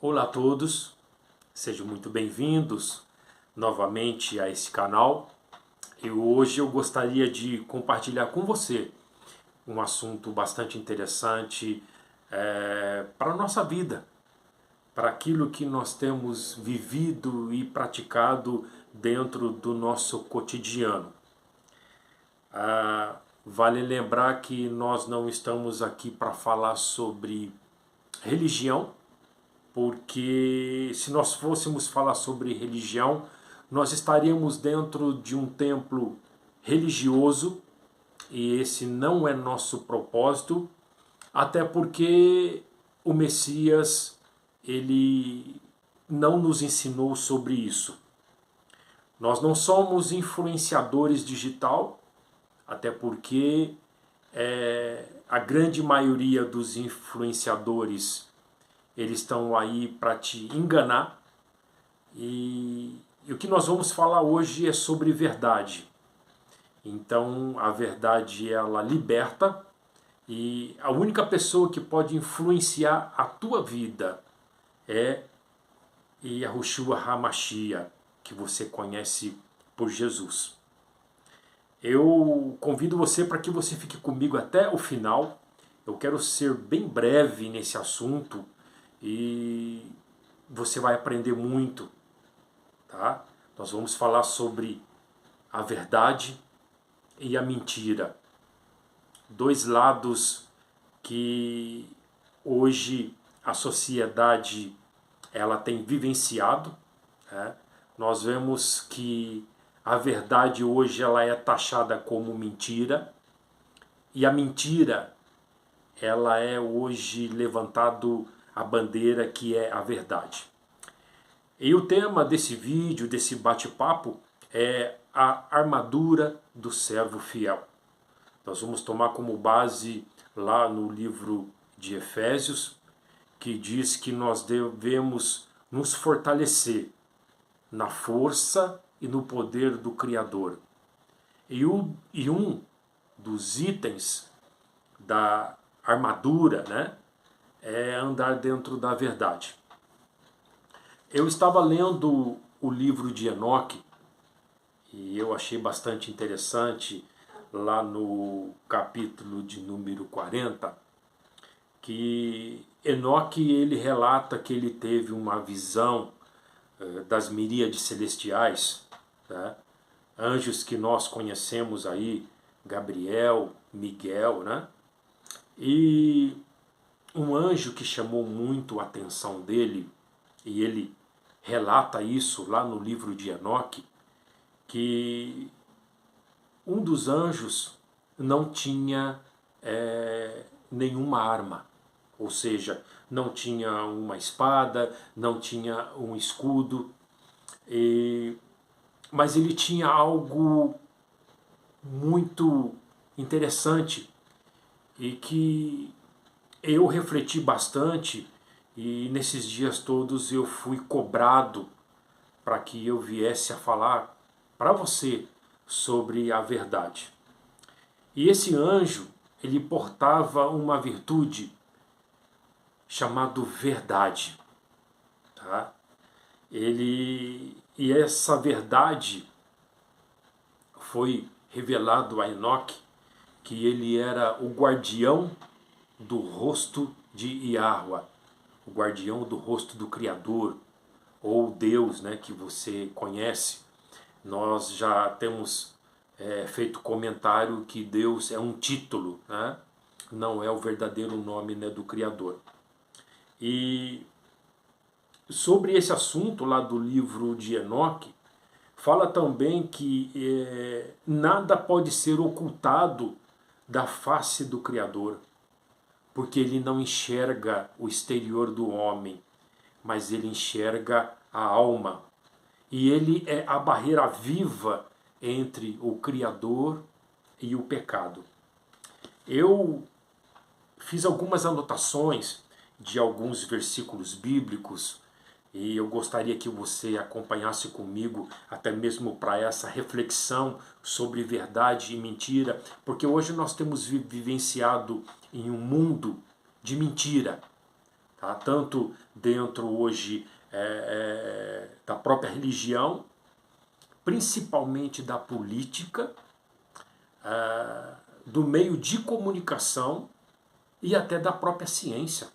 Olá a todos, sejam muito bem-vindos novamente a esse canal. E hoje eu gostaria de compartilhar com você um assunto bastante interessante para a nossa vida, para aquilo que nós temos vivido e praticado dentro do nosso cotidiano. Vale lembrar que nós não estamos aqui para falar sobre religião, porque se nós fôssemos falar sobre religião, nós estaríamos dentro de um templo religioso e esse não é nosso propósito, até porque o Messias ele não nos ensinou sobre isso. Nós não somos influenciadores digital, até porque a grande maioria dos influenciadores eles estão aí para te enganar. E o que nós vamos falar hoje é sobre verdade. Então a verdade ela liberta e a única pessoa que pode influenciar a tua vida é Yahushua HaMashiach, que você conhece por Jesus. Eu convido você para que você fique comigo até o final. Eu quero ser bem breve nesse assunto e você vai aprender muito, tá? Nós vamos falar sobre a verdade e a mentira. Dois lados que hoje a sociedade ela tem vivenciado, né? Nós vemos que a verdade hoje ela é taxada como mentira e a mentira ela é hoje levantado a bandeira que é a verdade. E o tema desse vídeo, desse bate-papo, é a armadura do servo fiel. Nós vamos tomar como base lá no livro de Efésios, que diz que nós devemos nos fortalecer na força e no poder do Criador. E um dos itens da armadura, né, é andar dentro da verdade. Eu estava lendo o livro de Enoque e eu achei bastante interessante lá no capítulo de número 40, que Enoque ele relata que ele teve uma visão das miríades celestiais, né? Anjos que nós conhecemos aí, Gabriel, Miguel, né? E um anjo que chamou muito a atenção dele, e ele relata isso lá no livro de Enoque, que um dos anjos não tinha nenhuma arma, ou seja, não tinha uma espada, não tinha um escudo, mas ele tinha algo muito interessante e que eu refleti bastante e nesses dias todos eu fui cobrado para que eu viesse a falar para você sobre a verdade. E esse anjo, ele portava uma virtude chamada verdade, tá? E essa verdade foi revelado a Enoque, que ele era o guardião do rosto de Yahweh, o guardião do rosto do Criador, ou Deus, né, que você conhece. Nós já temos feito comentário que Deus é um título, né? Não é o verdadeiro nome, né, do Criador. E sobre esse assunto lá do livro de Enoque, fala também que nada pode ser ocultado da face do Criador, porque ele não enxerga o exterior do homem, mas ele enxerga a alma. E ele é a barreira viva entre o Criador e o pecado. Eu fiz algumas anotações de alguns versículos bíblicos e eu gostaria que você acompanhasse comigo até mesmo para essa reflexão sobre verdade e mentira, porque hoje nós temos vivenciado em um mundo de mentira, tá? Tanto dentro hoje da própria religião, principalmente da política, do meio de comunicação e até da própria ciência.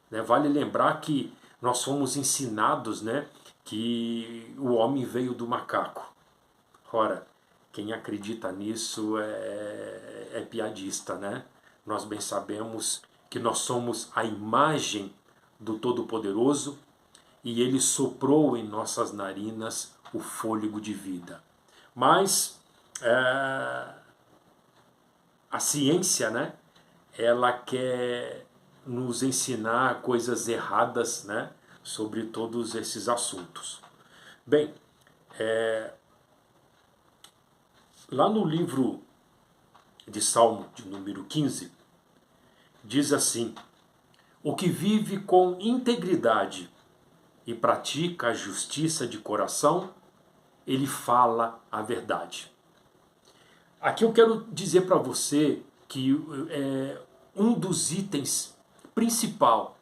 Né? Vale lembrar que nós fomos ensinados, né, que o homem veio do macaco. Ora, quem acredita nisso é piadista, né? Nós bem sabemos que nós somos a imagem do Todo-Poderoso e Ele soprou em nossas narinas o fôlego de vida. Mas a ciência, né, ela quer nos ensinar coisas erradas, né, sobre todos esses assuntos. Bem, lá no livro de Salmo, de número 15, diz assim: o que vive com integridade e pratica a justiça de coração, ele fala a verdade. Aqui eu quero dizer para você que um dos itens principal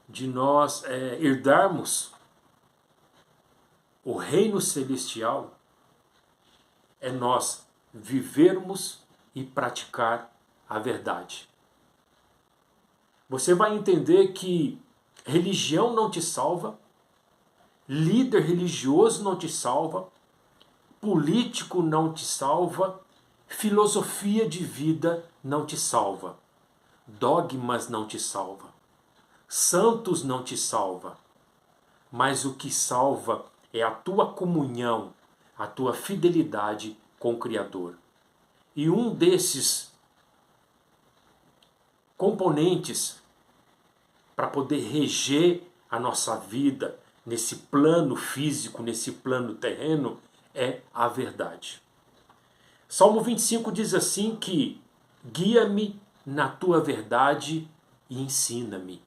de nós herdarmos o reino celestial é nós vivermos e praticar a verdade. Você vai entender que religião não te salva, líder religioso não te salva, político não te salva, filosofia de vida não te salva, dogmas não te salva, santos não te salva, mas o que salva é a tua comunhão, a tua fidelidade com o Criador. E um desses componentes para poder reger a nossa vida nesse plano físico, nesse plano terreno, é a verdade. Salmo 25 diz assim que guia-me na tua verdade e ensina-me.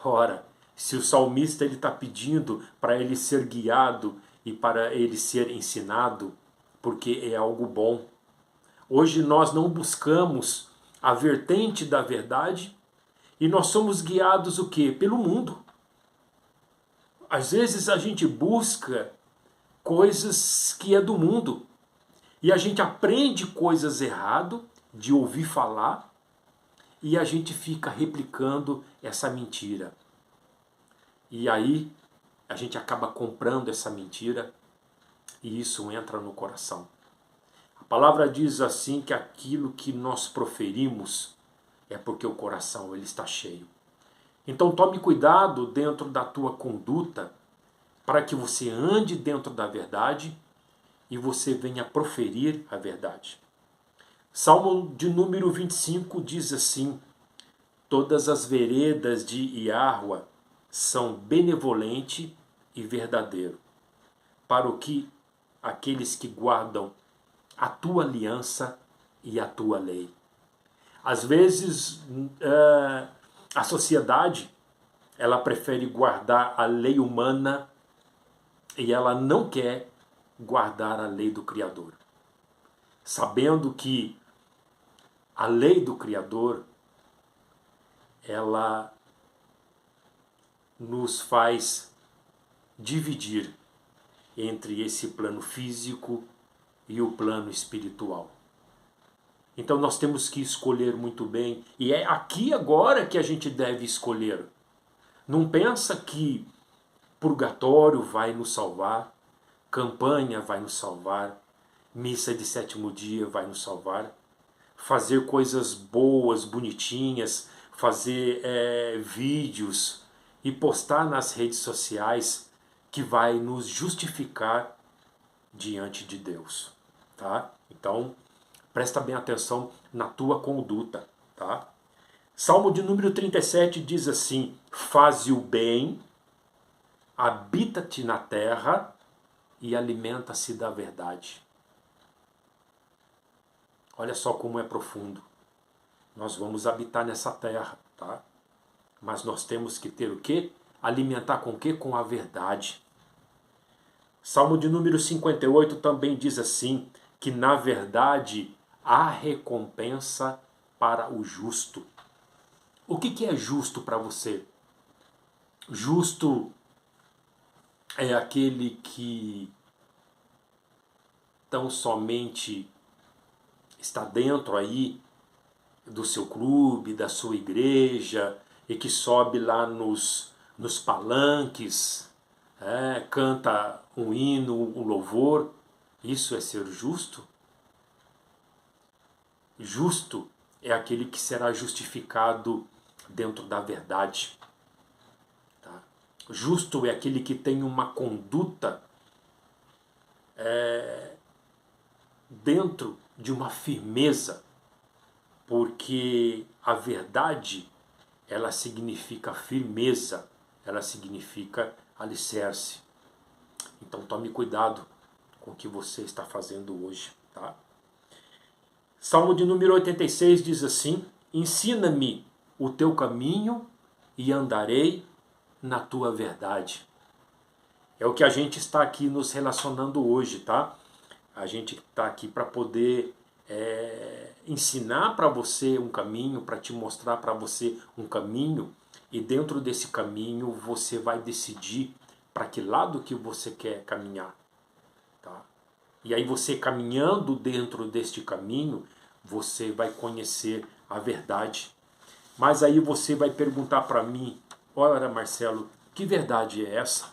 Ora, se o salmista está pedindo para ele ser guiado e para ele ser ensinado, porque é algo bom. Hoje nós não buscamos a vertente da verdade e nós somos guiados o quê? Pelo mundo. Às vezes a gente busca coisas que é do mundo e a gente aprende coisas errado de ouvir falar e a gente fica replicando essa mentira. E aí a gente acaba comprando essa mentira e isso entra no coração. A palavra diz assim que aquilo que nós proferimos é porque o coração ele está cheio. Então tome cuidado dentro da tua conduta para que você ande dentro da verdade e você venha proferir a verdade. Salmo de número 25 diz assim: todas as veredas de Iahua são benevolente e verdadeiro, para o que aqueles que guardam a tua aliança e a tua lei. Às vezes a sociedade ela prefere guardar a lei humana e ela não quer guardar a lei do Criador, sabendo que a lei do Criador ela nos faz dividir entre esse plano físico e o plano espiritual. Então nós temos que escolher muito bem, e é aqui agora que a gente deve escolher. Não pensa que purgatório vai nos salvar, campanha vai nos salvar, missa de sétimo dia vai nos salvar, fazer coisas boas, bonitinhas, fazer vídeos e postar nas redes sociais que vai nos justificar diante de Deus, tá? Então, presta bem atenção na tua conduta, tá? Salmo de número 37 diz assim: faze o bem, habita-te na terra e alimenta-se da verdade. Olha só como é profundo. Nós vamos habitar nessa terra, tá? Mas nós temos que ter o quê? Alimentar com o quê? Com a verdade. Salmo de número 58 também diz assim, que na verdade há recompensa para o justo. O que é justo para você? Justo é aquele que tão somente está dentro aí do seu clube, da sua igreja, e que sobe lá nos palanques, canta um hino, um louvor. Isso é ser justo? Justo é aquele que será justificado dentro da verdade. Tá? Justo é aquele que tem uma conduta dentro de uma firmeza, porque a verdade, ela significa firmeza, ela significa alicerce. Então tome cuidado com o que você está fazendo hoje, tá? Salmo de número 86 diz assim: ensina-me o teu caminho e andarei na tua verdade. É o que a gente está aqui nos relacionando hoje, tá? A gente está aqui para poder ensinar para você um caminho, para te mostrar para você um caminho, e dentro desse caminho você vai decidir para que lado que você quer caminhar. Tá? E aí você caminhando dentro deste caminho, você vai conhecer a verdade. Mas aí você vai perguntar para mim: ora, Marcelo, que verdade é essa?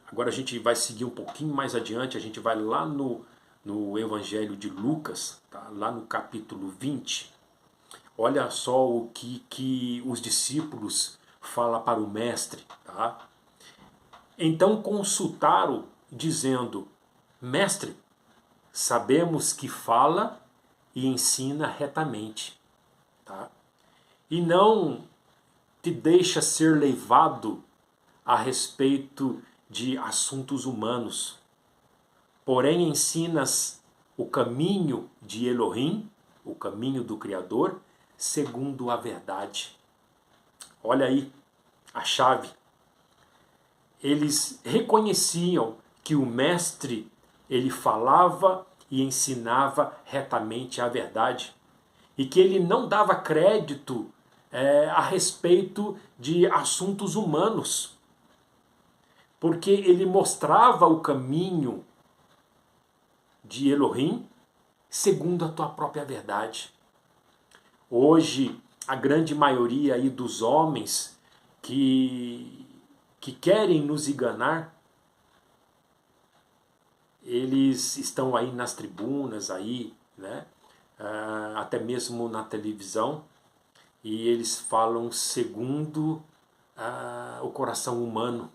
Agora a gente vai seguir um pouquinho mais adiante, a gente vai lá no Evangelho de Lucas, tá? Lá no capítulo 20. Olha só o que os discípulos falam para o mestre. Tá? Então consultaram, dizendo: mestre, sabemos que fala e ensina retamente, tá? E não te deixa ser levado a respeito de assuntos humanos, porém ensinas o caminho de Elohim, o caminho do Criador, segundo a verdade. Olha aí a chave. Eles reconheciam que o mestre, ele falava e ensinava retamente a verdade, e que ele não dava crédito a respeito de assuntos humanos, porque ele mostrava o caminho de Elohim segundo a tua própria verdade. Hoje, a grande maioria aí dos homens que querem nos enganar, eles estão aí nas tribunas, aí, né? Até mesmo na televisão, e eles falam segundo o coração humano,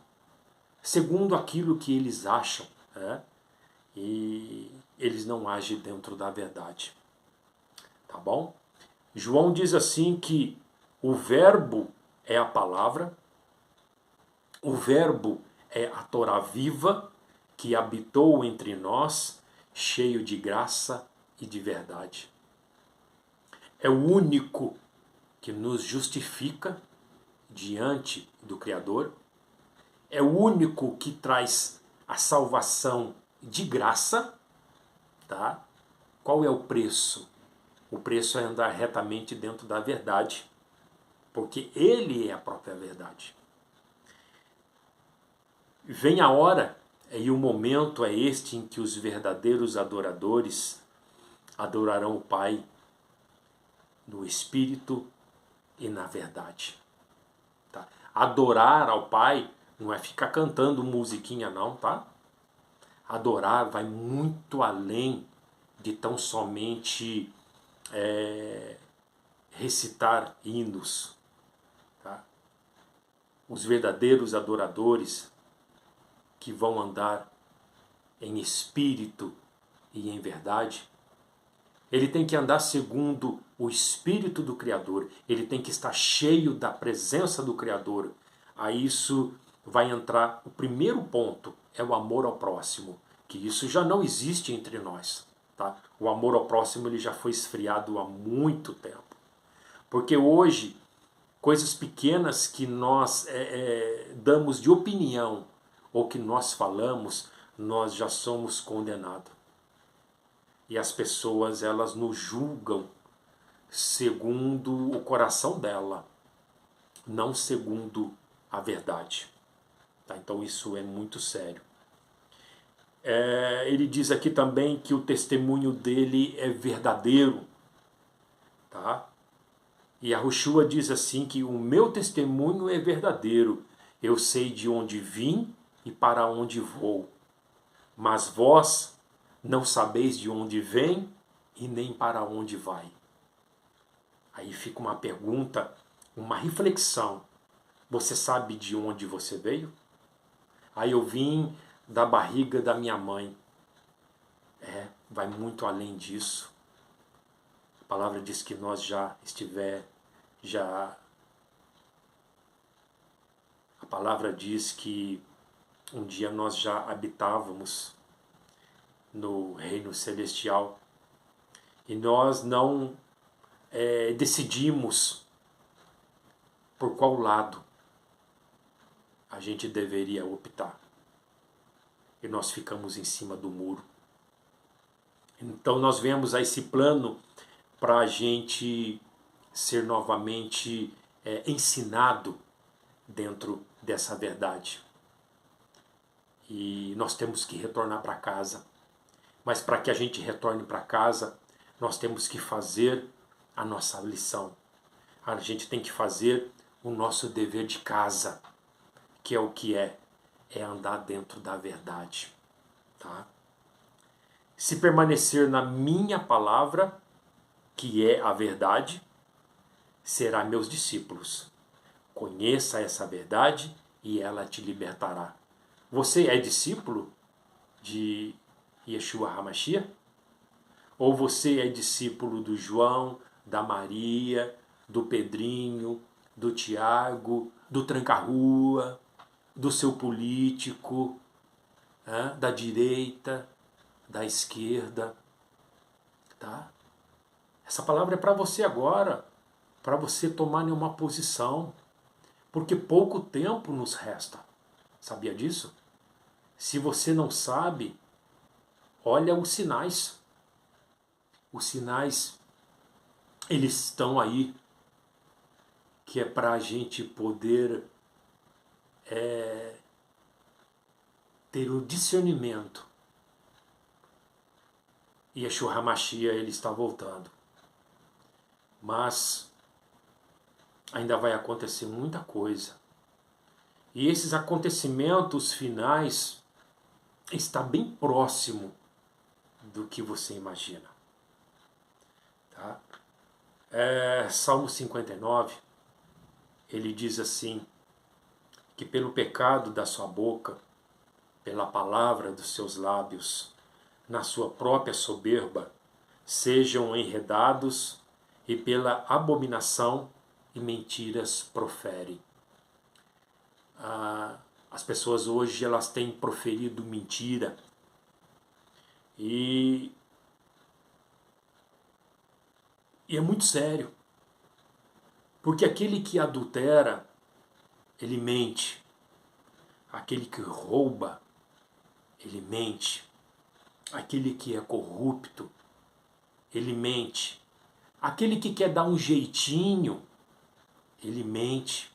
segundo aquilo que eles acham, né? E eles não agem dentro da verdade. Tá bom? João diz assim que o verbo é a palavra, o verbo é a Torá viva, que habitou entre nós, cheio de graça e de verdade. É o único que nos justifica diante do Criador, é o único que traz a salvação de graça, tá? Qual é o preço? O preço é andar retamente dentro da verdade, porque ele é a própria verdade. Vem a hora, e o momento é este em que os verdadeiros adoradores adorarão o Pai no Espírito e na verdade. Tá? Adorar ao Pai não é ficar cantando musiquinha não, tá? Adorar vai muito além de tão somente recitar hinos. Tá? Os verdadeiros adoradores que vão andar em espírito e em verdade, ele tem que andar segundo o Espírito do Criador, ele tem que estar cheio da presença do Criador. A isso vai entrar o primeiro ponto, é o amor ao próximo, que isso já não existe entre nós. Tá? O amor ao próximo ele já foi esfriado há muito tempo. Porque hoje, coisas pequenas que nós damos de opinião, ou que nós falamos, nós já somos condenados. E as pessoas, elas nos julgam segundo o coração dela, não segundo a verdade. Tá? Então isso é muito sério. Ele diz aqui também que o testemunho dele é verdadeiro. Tá? E a Yahushua diz assim que o meu testemunho é verdadeiro. Eu sei de onde vim e para onde vou. Mas vós não sabeis de onde vem e nem para onde vai. Aí fica uma pergunta, uma reflexão. Você sabe de onde você veio? Aí eu vim da barriga da minha mãe. Vai muito além disso. A palavra diz que nós a palavra diz que um dia nós já habitávamos no reino celestial e nós não decidimos por qual lado a gente deveria optar. E nós ficamos em cima do muro. Então nós vemos a esse plano para a gente ser novamente ensinado dentro dessa verdade. E nós temos que retornar para casa. Mas para que a gente retorne para casa, nós temos que fazer a nossa lição. A gente tem que fazer o nosso dever de casa, que é o que é andar dentro da verdade. Tá? Se permanecer na minha palavra, que é a verdade, será meus discípulos. Conheça essa verdade e ela te libertará. Você é discípulo de Yeshua HaMashiach? Ou você é discípulo do João, da Maria, do Pedrinho, do Tiago, do tranca-rua, do seu político, da direita, da esquerda? Tá? Essa palavra é para você agora, para você tomar nenhuma posição, porque pouco tempo nos resta. Sabia disso? Se você não sabe, olha os sinais. Os sinais, eles estão aí, que é para a gente poder ter o discernimento. E Yeshua HaMashiach, ele está voltando. Mas ainda vai acontecer muita coisa. E esses acontecimentos finais está bem próximo do que você imagina. Tá? Salmo 59, ele diz assim, que pelo pecado da sua boca, pela palavra dos seus lábios, na sua própria soberba, sejam enredados e pela abominação e mentiras proferem. As pessoas hoje elas têm proferido mentira e é muito sério, porque aquele que adultera, ele mente, aquele que rouba, ele mente, aquele que é corrupto, ele mente, aquele que quer dar um jeitinho, ele mente,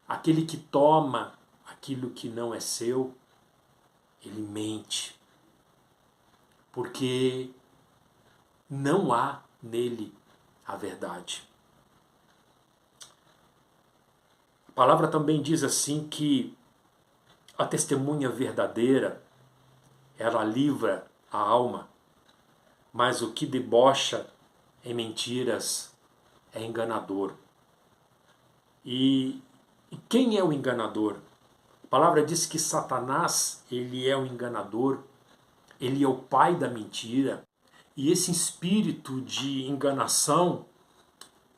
aquele que toma aquilo que não é seu, ele mente, porque não há nele a verdade. A palavra também diz assim que a testemunha verdadeira, ela livra a alma, mas o que debocha em mentiras é enganador. E quem é o enganador? A palavra diz que Satanás, ele é o enganador, ele é o pai da mentira, e esse espírito de enganação,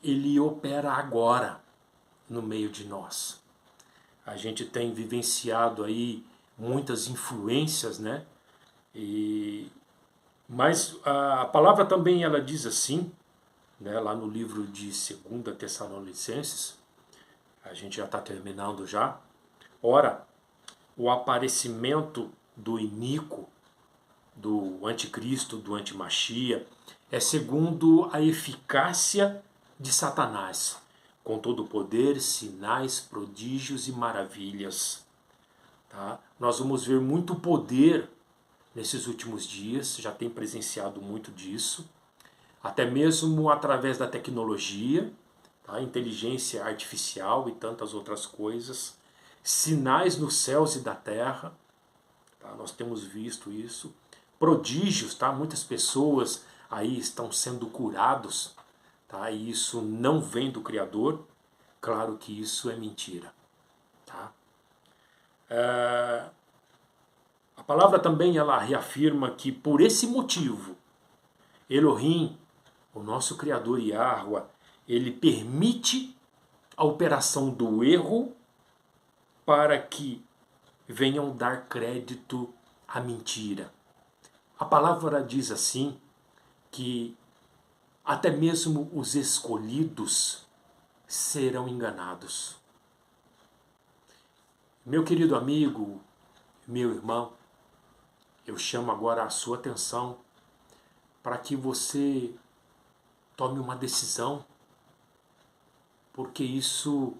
ele opera agora no meio de nós. A gente tem vivenciado aí muitas influências, né? Mas a palavra também ela diz assim, né, lá no livro de 2 Tessalonicenses, a gente já está terminando já. Ora, o aparecimento do iníquo, do anticristo, do antimachia, é segundo a eficácia de Satanás, com todo o poder, sinais, prodígios e maravilhas. Tá? Nós vamos ver muito poder nesses últimos dias, já tem presenciado muito disso, até mesmo através da tecnologia, tá? Inteligência artificial e tantas outras coisas, sinais nos céus e da terra, tá? Nós temos visto isso, prodígios, tá? Muitas pessoas aí estão sendo curados, tá? E isso não vem do Criador, claro que isso é mentira. Tá? A palavra também ela reafirma que por esse motivo, Elohim, o nosso Criador Yahweh, ele permite a operação do erro para que venham dar crédito à mentira. A palavra diz assim que até mesmo os escolhidos serão enganados. Meu querido amigo, meu irmão, eu chamo agora a sua atenção para que você tome uma decisão, porque isso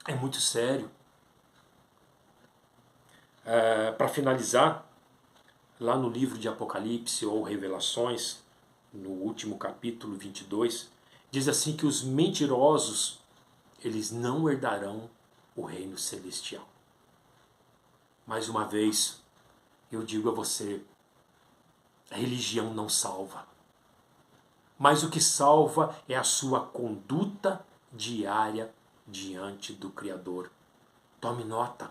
é muito sério. Para finalizar, lá no livro de Apocalipse ou Revelações, no último capítulo 22, diz assim que os mentirosos, eles não herdarão o reino celestial. Mais uma vez, eu digo a você, a religião não salva. Mas o que salva é a sua conduta diária diante do Criador. Tome nota,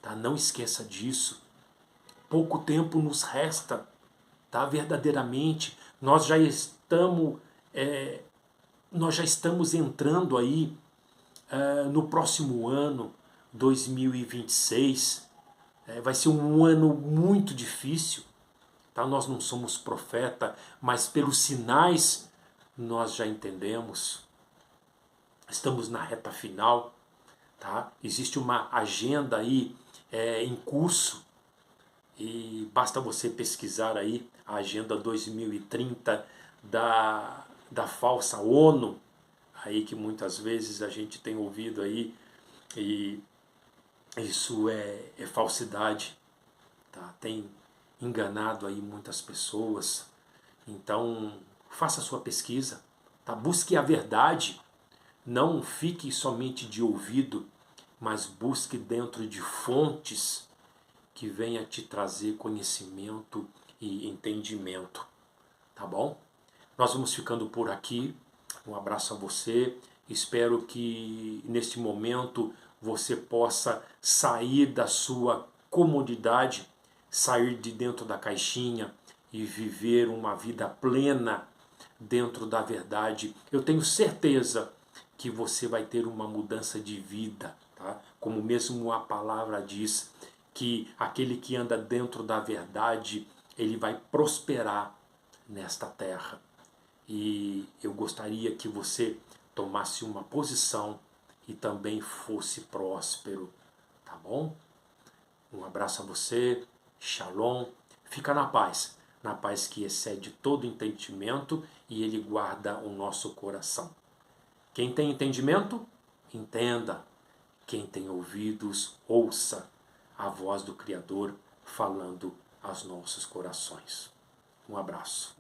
tá? Não esqueça disso. Pouco tempo nos resta, tá? Verdadeiramente, nós já estamos entrando aí no próximo ano, 2026. Vai ser um ano muito difícil. Tá? Nós não somos profeta, mas pelos sinais nós já entendemos. Estamos na reta final. Tá? Existe uma agenda aí em curso e basta você pesquisar aí a Agenda 2030 da falsa ONU, aí que muitas vezes a gente tem ouvido aí, e isso é falsidade, tá? Tem enganado aí muitas pessoas. Então faça a sua pesquisa, tá? Busque a verdade, não fique somente de ouvido, mas busque dentro de fontes que venha te trazer conhecimento e entendimento, tá bom? Nós vamos ficando por aqui. Um abraço a você. Espero que neste momento você possa sair da sua comodidade, sair de dentro da caixinha e viver uma vida plena dentro da verdade. Eu tenho certeza que você vai ter uma mudança de vida, tá? Como mesmo a palavra diz, que aquele que anda dentro da verdade, ele vai prosperar nesta terra. E eu gostaria que você tomasse uma posição e também fosse próspero, tá bom? Um abraço a você, shalom, fica na paz que excede todo entendimento e ele guarda o nosso coração. Quem tem entendimento, entenda. Quem tem ouvidos, ouça a voz do Criador falando aos nossos corações. Um abraço.